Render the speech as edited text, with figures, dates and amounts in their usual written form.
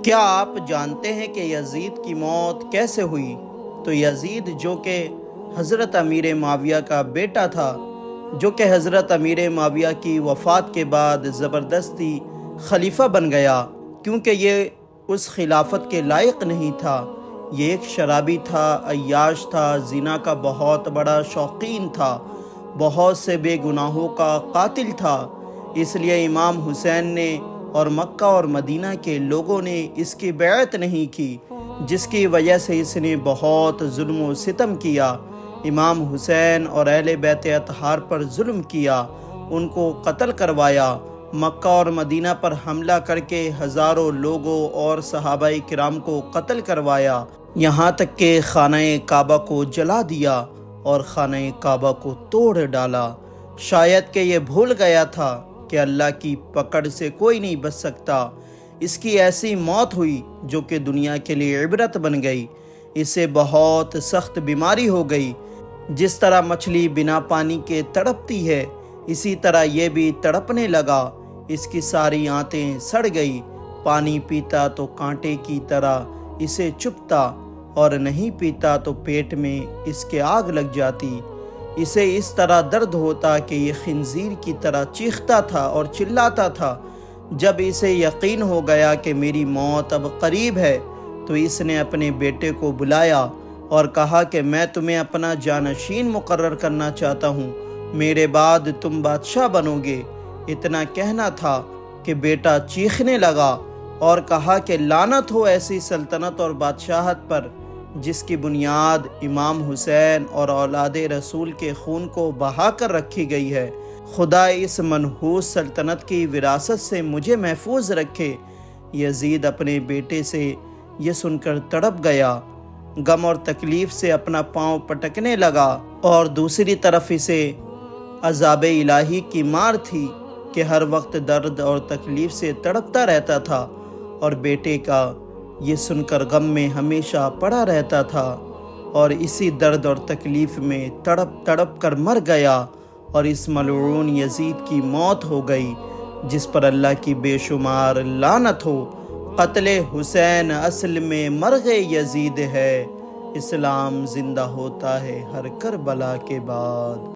کیا آپ جانتے ہیں کہ یزید کی موت کیسے ہوئی؟ تو یزید جو کہ حضرت امیر معاویہ کا بیٹا تھا، جو کہ حضرت امیر معاویہ کی وفات کے بعد زبردستی خلیفہ بن گیا، کیونکہ یہ اس خلافت کے لائق نہیں تھا۔ یہ ایک شرابی تھا، عیاش تھا، زنا کا بہت بڑا شوقین تھا، بہت سے بے گناہوں کا قاتل تھا۔ اس لیے امام حسین نے اور مکہ اور مدینہ کے لوگوں نے اس کی بیعت نہیں کی، جس کی وجہ سے اس نے بہت ظلم و ستم کیا۔ امام حسین اور اہل بیت اطہار پر ظلم کیا، ان کو قتل کروایا، مکہ اور مدینہ پر حملہ کر کے ہزاروں لوگوں اور صحابہ کرام کو قتل کروایا، یہاں تک کہ خانہ کعبہ کو جلا دیا اور خانہ کعبہ کو توڑ ڈالا۔ شاید کہ یہ بھول گیا تھا کہ اللہ کی پکڑ سے کوئی نہیں بچ سکتا۔ اس کی ایسی موت ہوئی جو کہ دنیا کے لیے عبرت بن گئی۔ اسے بہت سخت بیماری ہو گئی۔ جس طرح مچھلی بنا پانی کے تڑپتی ہے، اسی طرح یہ بھی تڑپنے لگا۔ اس کی ساری آنتیں سڑ گئی۔ پانی پیتا تو کانٹے کی طرح اسے چبھتا، اور نہیں پیتا تو پیٹ میں اس کے آگ لگ جاتی۔ اسے اس طرح درد ہوتا کہ یہ خنزیر کی طرح چیختا تھا اور چلاتا تھا۔ جب اسے یقین ہو گیا کہ میری موت اب قریب ہے، تو اس نے اپنے بیٹے کو بلایا اور کہا کہ میں تمہیں اپنا جانشین مقرر کرنا چاہتا ہوں، میرے بعد تم بادشاہ بنو گے۔ اتنا کہنا تھا کہ بیٹا چیخنے لگا اور کہا کہ لعنت ہو ایسی سلطنت اور بادشاہت پر جس کی بنیاد امام حسین اور اولاد رسول کے خون کو بہا کر رکھی گئی ہے۔ خدا اس منحوس سلطنت کی وراثت سے مجھے محفوظ رکھے۔ یزید اپنے بیٹے سے یہ سن کر تڑپ گیا، غم اور تکلیف سے اپنا پاؤں پٹکنے لگا، اور دوسری طرف اسے عذاب الہی کی مار تھی کہ ہر وقت درد اور تکلیف سے تڑپتا رہتا تھا، اور بیٹے کا یہ سن کر غم میں ہمیشہ پڑا رہتا تھا، اور اسی درد اور تکلیف میں تڑپ تڑپ کر مر گیا، اور اس ملعون یزید کی موت ہو گئی، جس پر اللہ کی بے شمار لعنت ہو۔ قتل حسین اصل میں مرغ یزید ہے، اسلام زندہ ہوتا ہے ہر کربلا کے بعد۔